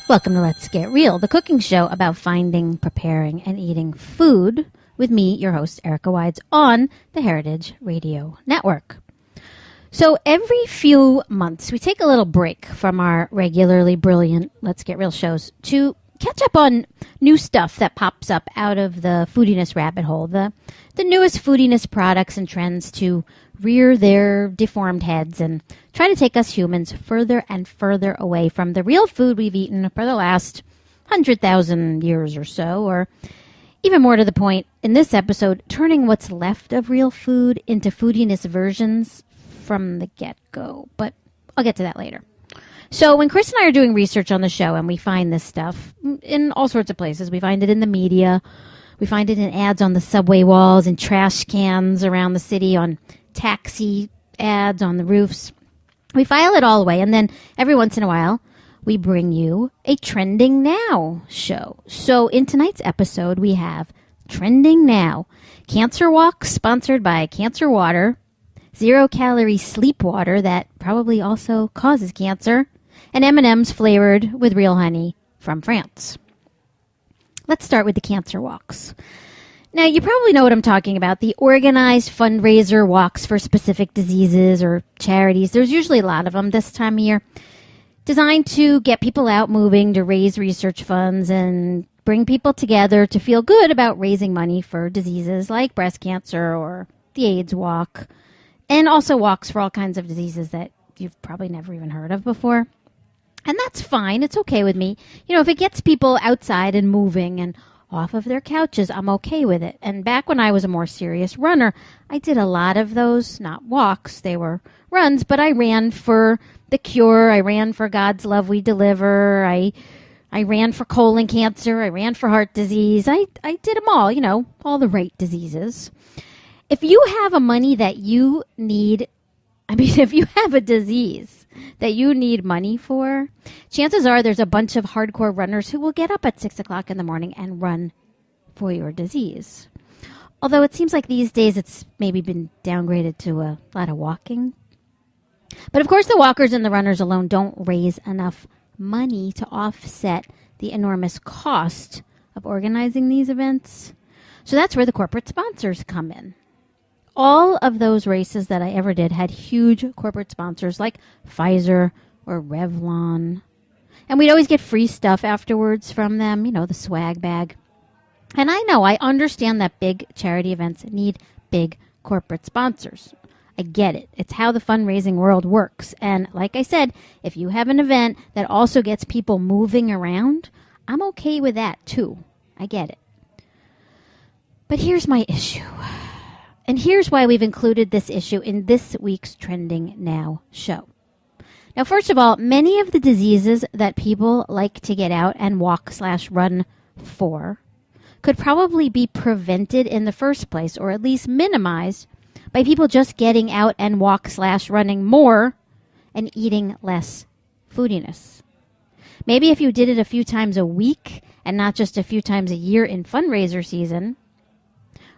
Welcome to Let's Get Real, the cooking show about finding, preparing, and eating food with me, your host, Erica Wides, on the Heritage Radio Network. So every few months, we take a little break from our regularly brilliant Let's Get Real shows to catch up on new stuff that pops up out of the foodiness rabbit hole, the newest foodiness products and trends to rear their deformed heads and try to take us humans further and further away from the real food we've eaten for the last 100,000 years or so, or even more to the point, in this episode, turning what's left of real food into foodiness versions from the get-go. But I'll get to that later. So when Chris and I are doing research on the show and we find this stuff in all sorts of places, we find it in the media, we find it in ads on the subway walls, in trash cans around the city, on taxi ads on the roofs. We file it all away, and then every once in a while, we bring you a Trending Now show. So in tonight's episode, we have Trending Now, Cancer Walk, sponsored by Cancer Water, zero-calorie sleep water that probably also causes cancer, and M&M's flavored with real honey from France. Let's start with the Cancer Walks. Now, you probably know what I'm talking about, the organized fundraiser walks for specific diseases or charities. There's usually a lot of them this time of year, designed to get people out moving, to raise research funds, and bring people together to feel good about raising money for diseases like breast cancer or the AIDS walk, and also walks for all kinds of diseases that you've probably never even heard of before. And that's fine. It's okay with me. You know, if it gets people outside and moving and off of their couches, I'm okay with it. And back when I was a more serious runner, I did a lot of those, not walks, they were runs, but I ran for the cure, I ran for God's love we deliver, I ran for colon cancer, I ran for heart disease, I did them all, you know, all the right diseases. If you have a money that you need, if you have a disease that you need money for, chances are there's a bunch of hardcore runners who will get up at 6 o'clock in the morning and run for your disease. Although it seems like these days it's maybe been downgraded to a lot of walking. But of course the walkers and the runners alone don't raise enough money to offset the enormous cost of organizing these events. So that's where the corporate sponsors come in. All of those races that I ever did had huge corporate sponsors like Pfizer or Revlon. And we'd always get free stuff afterwards from them, you know, the swag bag. And I understand that big charity events need big corporate sponsors. I get it. It's how the fundraising world works. And like I said, if you have an event that also gets people moving around, I'm okay with that too. I get it. But here's my issue. And here's why we've included this issue in this week's Trending Now show. Now, first of all, many of the diseases that people like to get out and walk/run for could probably be prevented in the first place, or at least minimized, by people just getting out and walk/running more and eating less foodiness. Maybe if you did it a few times a week and not just a few times a year in fundraiser season,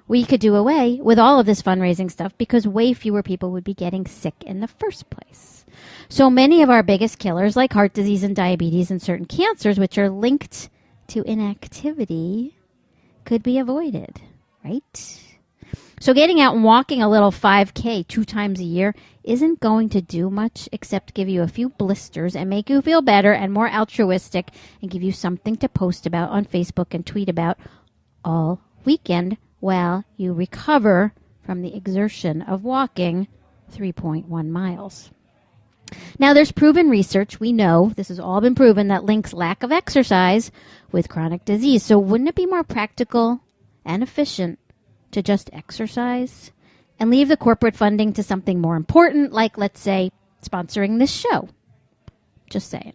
we could do away with all of this fundraising stuff because way fewer people would be getting sick in the first place. So many of our biggest killers, like heart disease and diabetes and certain cancers, which are linked to inactivity, could be avoided, right? So getting out and walking a little 5K 2 times a year isn't going to do much except give you a few blisters and make you feel better and more altruistic and give you something to post about on Facebook and tweet about all weekend while you recover from the exertion of walking 3.1 miles. Now, there's proven research. We know this has all been proven that links lack of exercise with chronic disease. So wouldn't it be more practical and efficient to just exercise and leave the corporate funding to something more important, like, let's say, sponsoring this show? Just saying.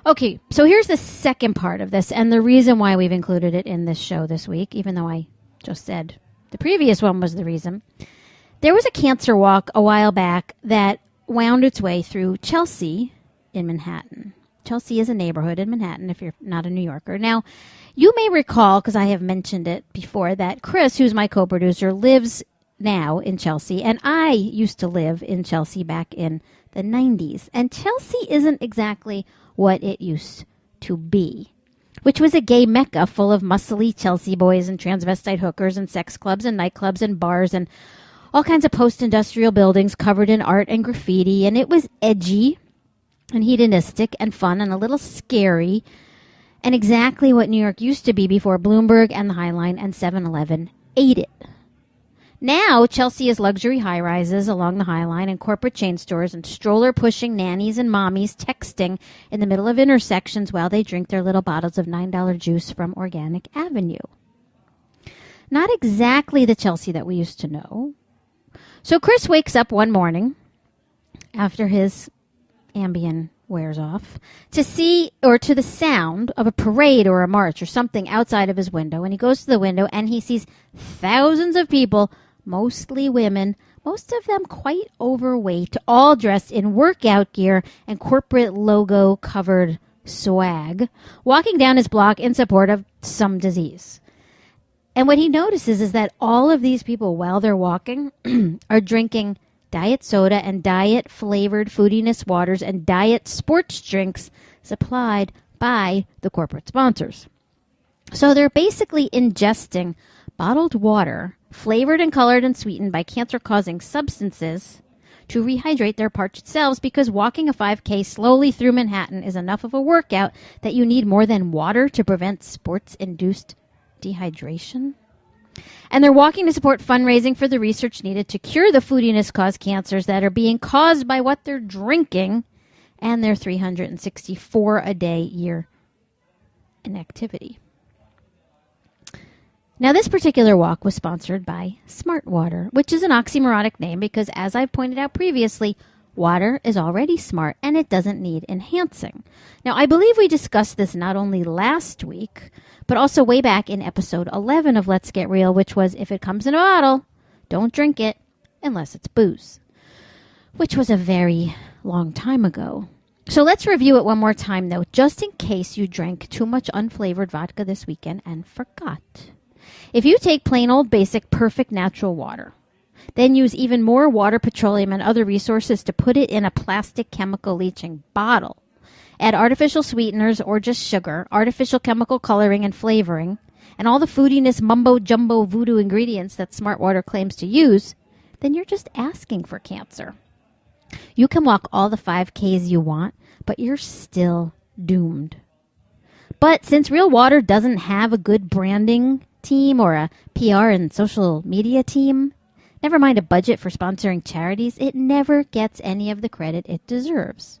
Okay, so here's the second part of this, and the reason why we've included it in this show this week, even though I just said the previous one was the reason. There was a cancer walk a while back that wound its way through Chelsea in Manhattan. Chelsea is a neighborhood in Manhattan, if you're not a New Yorker. Now, you may recall, because I have mentioned it before, that Chris, who's my co-producer, lives now in Chelsea, and I used to live in Chelsea back in the 90s. And Chelsea isn't exactly what it used to be, which was a gay mecca full of muscly Chelsea boys and transvestite hookers and sex clubs and nightclubs and bars and all kinds of post-industrial buildings covered in art and graffiti. And it was edgy and hedonistic and fun and a little scary, and exactly what New York used to be before Bloomberg and the High Line and 7-Eleven ate it. Now, Chelsea is luxury high-rises along the High Line and corporate chain stores and stroller-pushing nannies and mommies texting in the middle of intersections while they drink their little bottles of $9 juice from Organic Avenue. Not exactly the Chelsea that we used to know. So Chris wakes up one morning after his Ambien wears off to see, or to the sound of a parade or a march or something outside of his window, and he goes to the window and he sees thousands of people, mostly women, most of them quite overweight, all dressed in workout gear and corporate logo covered swag, walking down his block in support of some disease. And what he notices is that all of these people, while they're walking, are drinking diet soda and diet-flavored foodiness waters and diet sports drinks supplied by the corporate sponsors. So they're basically ingesting bottled water, flavored and colored and sweetened by cancer-causing substances, to rehydrate their parched selves, because walking a 5K slowly through Manhattan is enough of a workout that you need more than water to prevent sports-induced dehydration. And they're walking to support fundraising for the research needed to cure the foodiness-caused cancers that are being caused by what they're drinking and their 364-a-day year inactivity. Now, this particular walk was sponsored by Smart Water, which is an oxymoronic name because, as I pointed out previously, water is already smart and it doesn't need enhancing. Now, I believe we discussed this not only last week, but also way back in episode 11 of Let's Get Real, which was, if it comes in a bottle, don't drink it unless it's booze, which was a very long time ago. So let's review it one more time, though, just in case you drank too much unflavored vodka this weekend and forgot. If you take plain old basic perfect natural water, then use even more water, petroleum, and other resources to put it in a plastic chemical leaching bottle, add artificial sweeteners or just sugar, artificial chemical coloring and flavoring, and all the foodiness mumbo-jumbo voodoo ingredients that Smart Water claims to use, then you're just asking for cancer. You can walk all the 5Ks you want, but you're still doomed. But since Real Water doesn't have a good branding team or a PR and social media team, never mind a budget for sponsoring charities, it never gets any of the credit it deserves.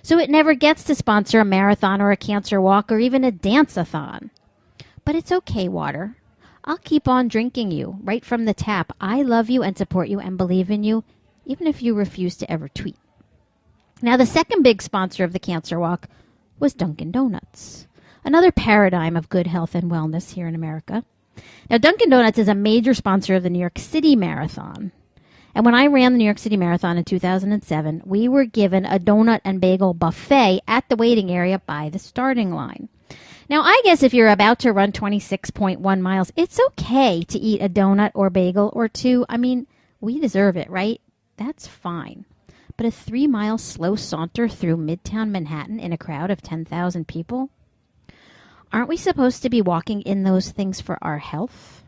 So it never gets to sponsor a marathon or a cancer walk or even a dance-a-thon. But it's okay, Water. I'll keep on drinking you right from the tap. I love you and support you and believe in you, even if you refuse to ever tweet. Now, the second big sponsor of the cancer walk was Dunkin' Donuts, another paradigm of good health and wellness here in America. Now, Dunkin' Donuts is a major sponsor of the New York City Marathon. And when I ran the New York City Marathon in 2007, we were given a donut and bagel buffet at the waiting area by the starting line. Now, I guess if you're about to run 26.1 miles, it's okay to eat a donut or bagel or two. I mean, we deserve it, right? That's fine. But a 3-mile slow saunter through Midtown Manhattan in a crowd of 10,000 people? Aren't we supposed to be walking in those things for our health?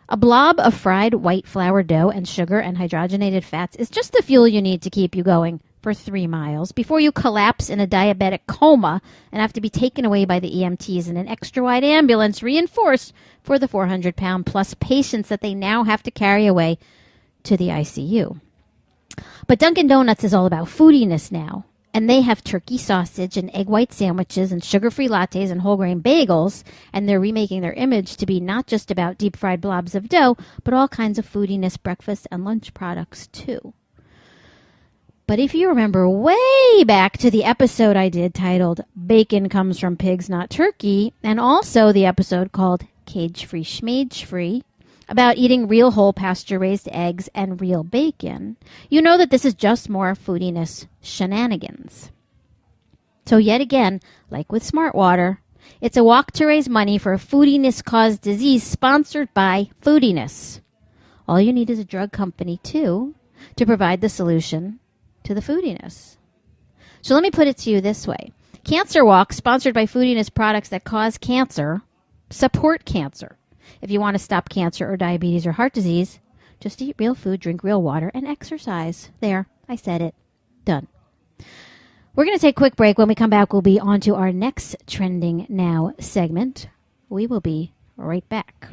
A blob of fried white flour dough and sugar and hydrogenated fats is just the fuel you need to keep you going for 3 miles before you collapse in a diabetic coma and have to be taken away by the EMTs in an extra-wide ambulance reinforced for the 400-pound plus patients that they now have to carry away to the ICU. But Dunkin' Donuts is all about foodiness now. And they have turkey sausage and egg white sandwiches and sugar-free lattes and whole grain bagels. And they're remaking their image to be not just about deep-fried blobs of dough, but all kinds of foodiness breakfast and lunch products, too. But if you remember way back to the episode I did titled Bacon Comes from Pigs, Not Turkey, and also the episode called Cage-Free Schmage-Free, about eating real whole pasture-raised eggs and real bacon, you know that this is just more foodiness shenanigans. So yet again, like with Smart Water, it's a walk to raise money for a foodiness-caused disease sponsored by foodiness. All you need is a drug company, too, to provide the solution to the foodiness. So let me put it to you this way. Cancer Walk, sponsored by Foodiness Products that cause cancer, support cancer. If you want to stop cancer or diabetes or heart disease, just eat real food, drink real water, and exercise. There, I said it. Done. We're going to take a quick break. When we come back, we'll be on to our next Trending Now segment. We will be right back.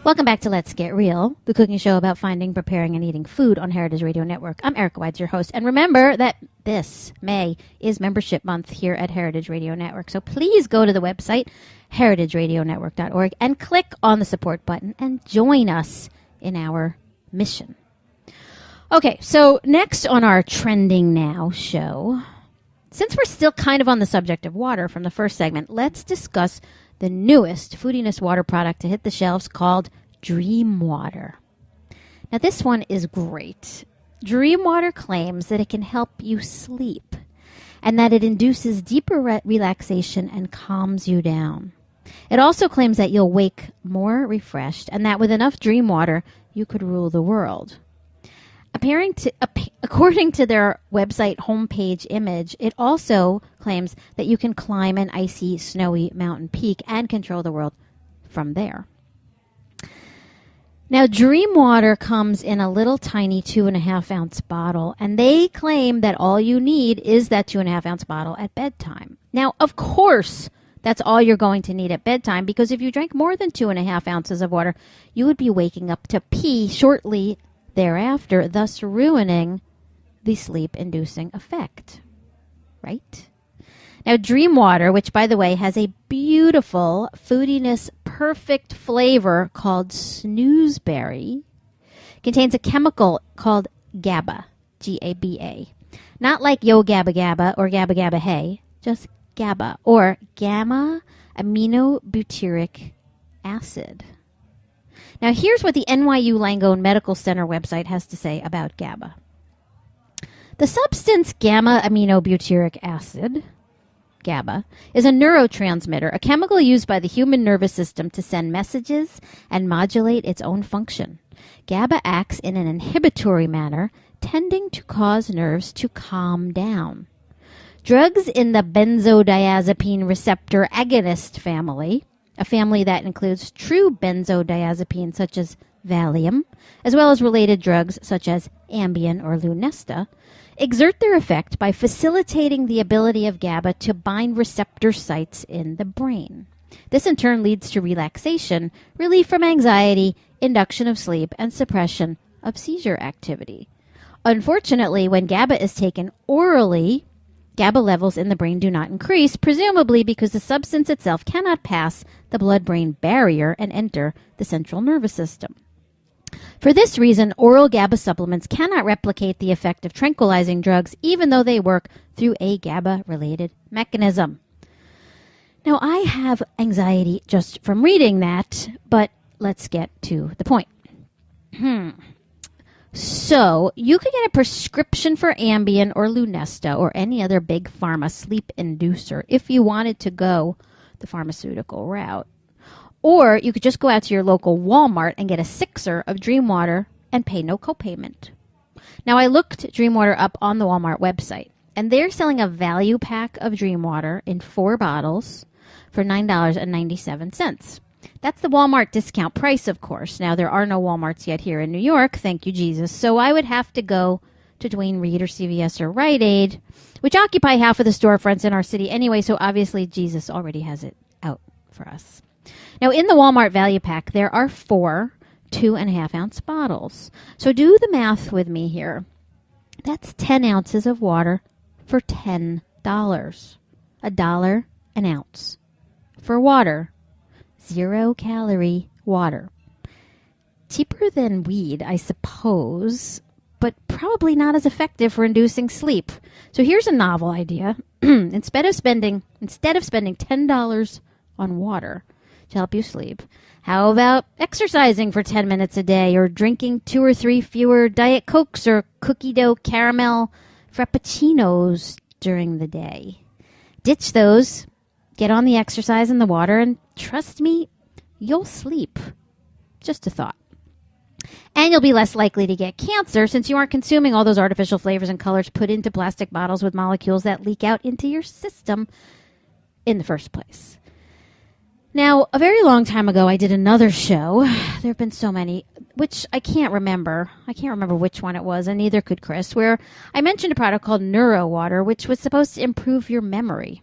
Welcome back to Let's Get Real, the cooking show about finding, preparing, and eating food on Heritage Radio Network. I'm Erica Wides, your host. And remember that this May is membership month here at Heritage Radio Network. So please go to the website, heritageradionetwork.org, and click on the support button and join us in our mission. Okay, so next on our Trending Now show, since we're still kind of on the subject of water from the first segment, let's discuss the newest foodiness water product to hit the shelves called Dream Water. Now, this one is great. Dream Water claims that it can help you sleep and that it induces deeper relaxation and calms you down. It also claims that you'll wake more refreshed and that with enough Dream Water, you could rule the world. According to their website homepage image, it also claims that you can climb an icy, snowy mountain peak and control the world from there. Now, Dream Water comes in a little tiny 2.5-ounce bottle, and they claim that all you need is that 2.5-ounce bottle at bedtime. Now, of course, that's all you're going to need at bedtime, because if you drank more than 2.5 ounces of water, you would be waking up to pee shortly thereafter, thus ruining the sleep-inducing effect, right? Now, Dream Water, which, by the way, has a beautiful foodiness perfect flavor called snoozeberry, contains a chemical called GABA, G-A-B-A. Not like Yo Gabba Gabba or Gabba Gabba Hey, just GABA, or gamma aminobutyric acid. Now, here's what the NYU Langone Medical Center website has to say about GABA. The substance gamma aminobutyric acid, GABA, is a neurotransmitter, a chemical used by the human nervous system to send messages and modulate its own function. GABA acts in an inhibitory manner, tending to cause nerves to calm down. Drugs in the benzodiazepine receptor agonist family, a family that includes true benzodiazepines such as Valium, as well as related drugs such as Ambien or Lunesta, exert their effect by facilitating the ability of GABA to bind receptor sites in the brain. This in turn leads to relaxation, relief from anxiety, induction of sleep, and suppression of seizure activity. Unfortunately, when GABA is taken orally, GABA levels in the brain do not increase, presumably because the substance itself cannot pass the blood-brain barrier and enter the central nervous system. For this reason, oral GABA supplements cannot replicate the effect of tranquilizing drugs, even though they work through a GABA-related mechanism. Now, I have anxiety just from reading that, but let's get to the point. So, you could get a prescription for Ambien or Lunesta or any other big pharma sleep inducer if you wanted to go the pharmaceutical route. Or you could just go out to your local Walmart and get a sixer of Dream Water and pay no copayment. Now, I looked Dream Water up on the Walmart website, and they're selling a value pack of Dream Water in 4 bottles for $9.97. That's the Walmart discount price, of course. Now, there are no Walmarts yet here in New York, thank you, Jesus. So I would have to go to Duane Reade or CVS or Rite Aid, which occupy half of the storefronts in our city anyway, so obviously Jesus already has it out for us. Now, in the Walmart value pack, there are 4 2.5-ounce bottles. So do the math with me here. That's 10 ounces of water for $10. $1 an ounce for water. 0-calorie water. Cheaper than weed, I suppose, but probably not as effective for inducing sleep. So here's a novel idea. Instead of spending $10 on water to help you sleep, how about exercising for 10 minutes a day, or drinking 2 or 3 fewer Diet Cokes or cookie dough caramel frappuccinos during the day. Ditch those, get on the exercise and the water, and trust me, you'll sleep. Just a thought. And you'll be less likely to get cancer since you aren't consuming all those artificial flavors and colors put into plastic bottles with molecules that leak out into your system in the first place. Now, a very long time ago, I did another show. There have been so many, which I can't remember. I can't remember which one it was, and neither could Chris, where I mentioned a product called Neuro Water, which was supposed to improve your memory,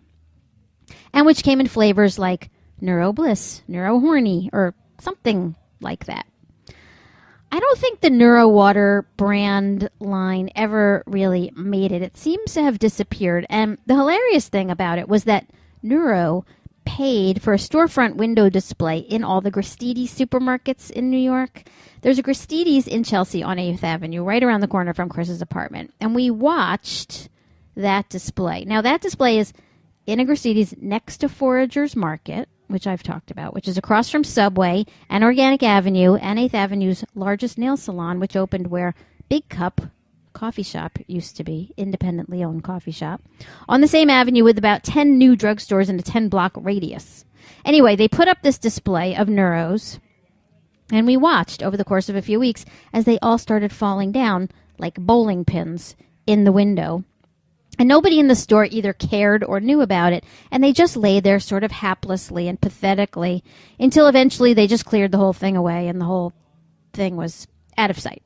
and which came in flavors like Neuro Bliss, Neuro Horny, or something like that. I don't think the Neuro Water brand line ever really made it. It seems to have disappeared. And the hilarious thing about it was that Neuro paid for a storefront window display in all the Gristedes supermarkets in New York. There's a Gristedes in Chelsea on 8th Avenue, right around the corner from Chris's apartment. And we watched that display. Now, that display is in a Gristedes next to Forager's Market, which I've talked about, which is across from Subway and Organic Avenue and 8th Avenue's largest nail salon, which opened where Big Cup coffee shop used to be, independently owned coffee shop, on the same avenue with about 10 new drugstores in a 10-block radius. Anyway, they put up this display of Neuros, and we watched over the course of a few weeks as they all started falling down like bowling pins in the window. And nobody in the store either cared or knew about it, and they just lay there sort of haplessly and pathetically until eventually they just cleared the whole thing away and the whole thing was out of sight.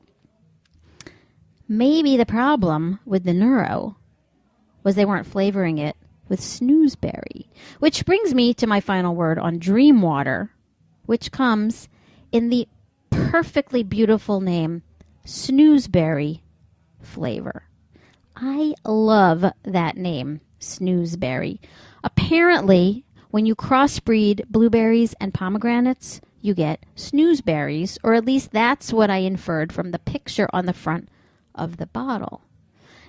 Maybe the problem with the Neuro was they weren't flavoring it with snoozeberry, which brings me to my final word on Dream Water, which comes in the perfectly beautiful name snoozeberry flavor. I love that name, snoozeberry. Apparently, when you crossbreed blueberries and pomegranates, you get snoozeberries, or at least that's what I inferred from the picture on the front of the bottle.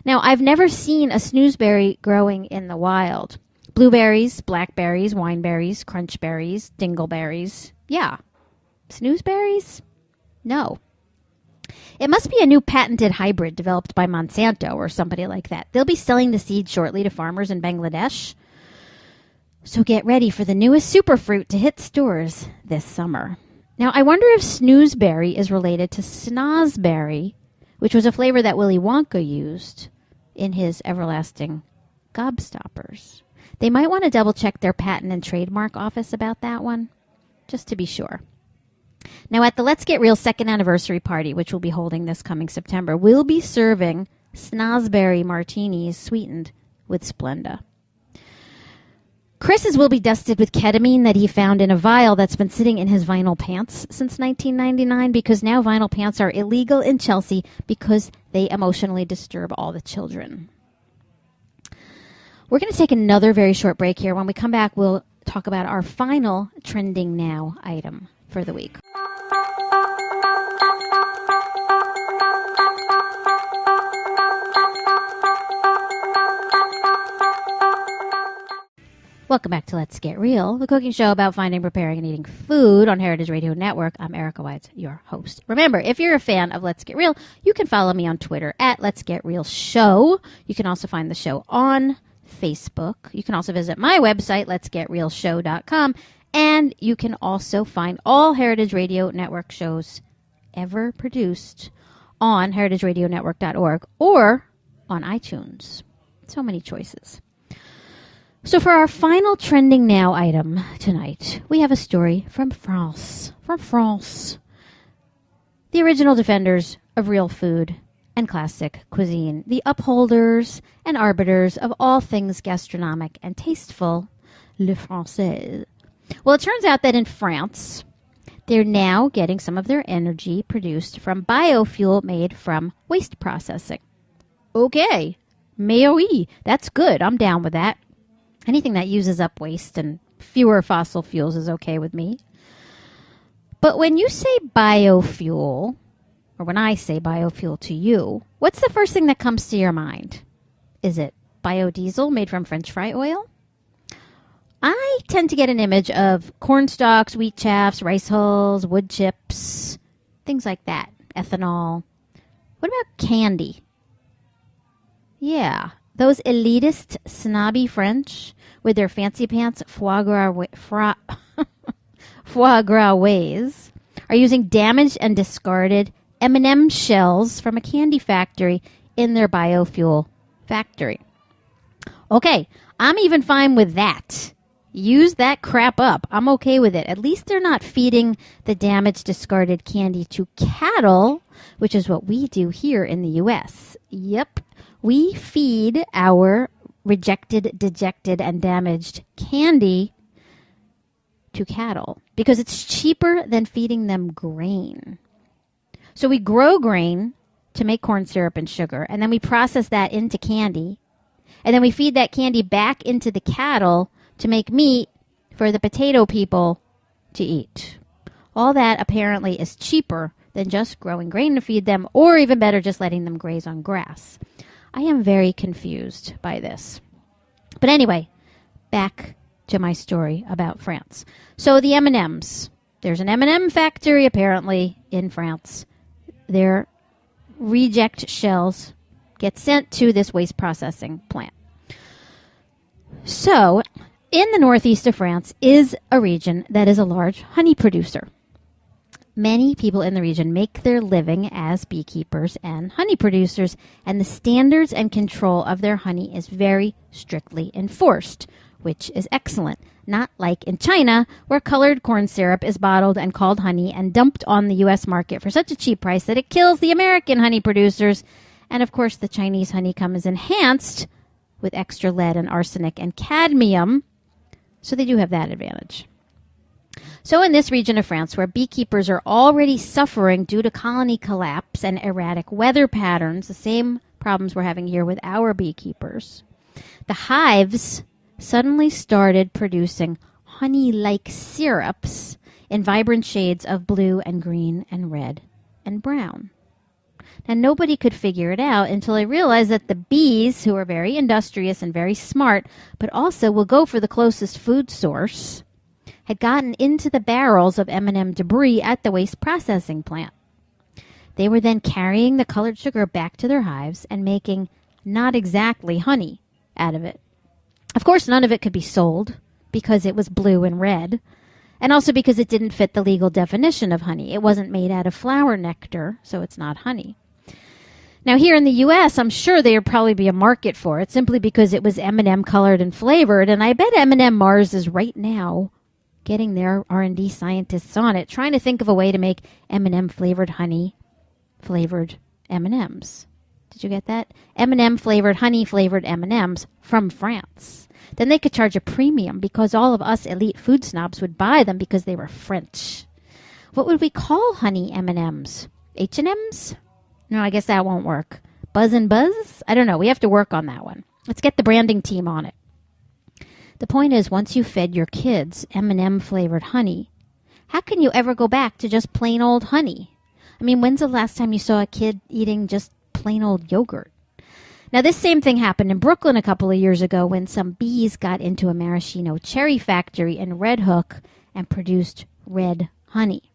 Now, I've never seen a snoozeberry growing in the wild. Blueberries, blackberries, wineberries, crunchberries, dingleberries. Yeah. Snoozeberries? No. It must be a new patented hybrid developed by Monsanto or somebody like that. They'll be selling the seed shortly to farmers in Bangladesh. So get ready for the newest superfruit to hit stores this summer. Now, I wonder if snoozeberry is related to snozberry, which was a flavor that Willy Wonka used in his everlasting gobstoppers. They might want to double-check their patent and trademark office about that one, just to be sure. Now, at the Let's Get Real second anniversary party, which we'll be holding this coming September, we'll be serving snozberry martinis sweetened with Splenda. Chris's will be dusted with ketamine that he found in a vial that's been sitting in his vinyl pants since 1999 because now vinyl pants are illegal in Chelsea because they emotionally disturb all the children. We're going to take another very short break here. When we come back, we'll talk about our final trending now item for the week. Welcome back to Let's Get Real, the cooking show about finding, preparing, and eating food on Heritage Radio Network. I'm Erica White, your host. Remember, if you're a fan of Let's Get Real, you can follow me on Twitter at Let's Get Real Show. You can also find the show on Facebook. You can also visit my website, letsgetrealshow.com. And you can also find all Heritage Radio Network shows ever produced on heritageradionetwork.org or on iTunes. So many choices. So for our final trending now item tonight, we have a story from France. From France. The original defenders of real food and classic cuisine. The upholders and arbiters of all things gastronomic and tasteful. Le Français. Well, it turns out that in France, they're now getting some of their energy produced from biofuel made from waste processing. Okay. Mais oui, that's good. I'm down with that. Anything that uses up waste and fewer fossil fuels is okay with me. But when you say biofuel, or when I say biofuel to you, what's the first thing that comes to your mind? Is it biodiesel made from French fry oil? I tend to get an image of corn stalks, wheat chaffs, rice hulls, wood chips, things like that. Ethanol. What about candy? Yeah. Those elitist, snobby French with their fancy pants foie gras ways are using damaged and discarded M&M shells from a candy factory in their biofuel factory. Okay, I'm even fine with that. Use that crap up. I'm okay with it. At least they're not feeding the damaged, discarded candy to cattle, which is what we do here in the U.S. Yep, we feed our rejected, dejected, and damaged candy to cattle because it's cheaper than feeding them grain. So we grow grain to make corn syrup and sugar, and then we process that into candy, and then we feed that candy back into the cattle to make meat for the potato people to eat. All that apparently is cheaper than just growing grain to feed them, or even better, just letting them graze on grass. I am very confused by this. But anyway, back to my story about France. So the M&Ms. There's an M&M factory apparently in France. Their reject shells get sent to this waste processing plant. So, in the northeast of France is a region that is a large honey producer. Many people in the region make their living as beekeepers and honey producers, and the standards and control of their honey is very strictly enforced, which is excellent. Not like in China, where colored corn syrup is bottled and called honey and dumped on the U.S. market for such a cheap price that it kills the American honey producers. And of course, the Chinese honey comes enhanced with extra lead and arsenic and cadmium, so they do have that advantage. So in this region of France, where beekeepers are already suffering due to colony collapse and erratic weather patterns, the same problems we're having here with our beekeepers, the hives suddenly started producing honey-like syrups in vibrant shades of blue and green and red and brown. Now, nobody could figure it out until I realized that the bees, who are very industrious and very smart, but also will go for the closest food source, had gotten into the barrels of M&M debris at the waste processing plant. They were then carrying the colored sugar back to their hives and making not exactly honey out of it. Of course, none of it could be sold because it was blue and red, and also because it didn't fit the legal definition of honey. It wasn't made out of flower nectar, so it's not honey. Now, here in the U.S., I'm sure there would probably be a market for it simply because it was M&M colored and flavored, and I bet M&M Mars is right now getting their R&D scientists on it, trying to think of a way to make M&M flavored honey flavored M&Ms. Did you get that? M&M flavored honey flavored M&Ms from France. Then they could charge a premium because all of us elite food snobs would buy them because they were French. What would we call honey M&Ms? H&Ms? No, I guess that won't work. Buzz and Buzz? I don't know. We have to work on that one. Let's get the branding team on it. The point is, once you fed your kids M&M flavored honey, how can you ever go back to just plain old honey? I mean, when's the last time you saw a kid eating just plain old yogurt? Now, this same thing happened in Brooklyn a couple of years ago when some bees got into a maraschino cherry factory in Red Hook and produced red honey.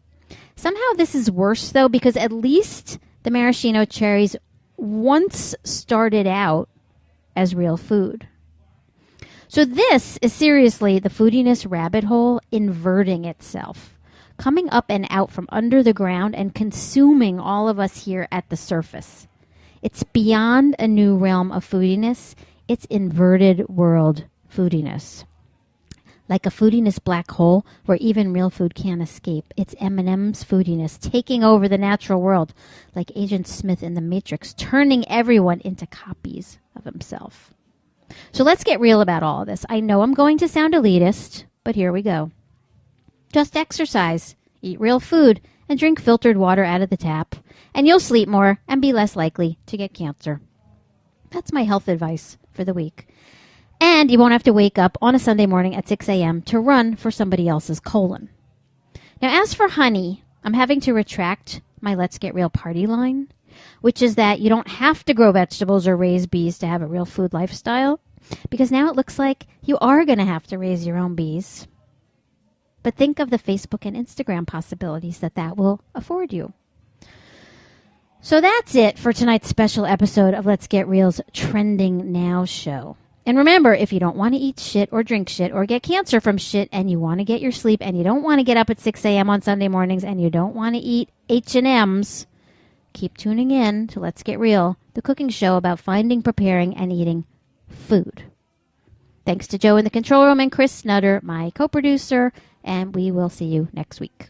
Somehow this is worse, though, because at least the maraschino cherries once started out as real food. So this is seriously the foodiness rabbit hole inverting itself, coming up and out from under the ground and consuming all of us here at the surface. It's beyond a new realm of foodiness. It's inverted world foodiness. Like a foodiness black hole where even real food can't escape. It's M&M's foodiness taking over the natural world, like Agent Smith in The Matrix, turning everyone into copies of himself. So let's get real about all of this. I know I'm going to sound elitist, but here we go. Just exercise, eat real food, and drink filtered water out of the tap, and you'll sleep more and be less likely to get cancer. That's my health advice for the week. And you won't have to wake up on a Sunday morning at 6 a.m. to run for somebody else's colon. Now, as for honey, I'm having to retract my Let's Get Real party line, which is that you don't have to grow vegetables or raise bees to have a real food lifestyle, because now it looks like you are going to have to raise your own bees. But think of the Facebook and Instagram possibilities that will afford you. So that's it for tonight's special episode of Let's Get Real's Trending Now show. And remember, if you don't want to eat shit or drink shit or get cancer from shit and you want to get your sleep and you don't want to get up at 6 a.m. on Sunday mornings and you don't want to eat H&Ms, keep tuning in to Let's Get Real, the cooking show about finding, preparing, and eating food. Thanks to Joe in the control room and Chris Snutter, my co-producer, and we will see you next week.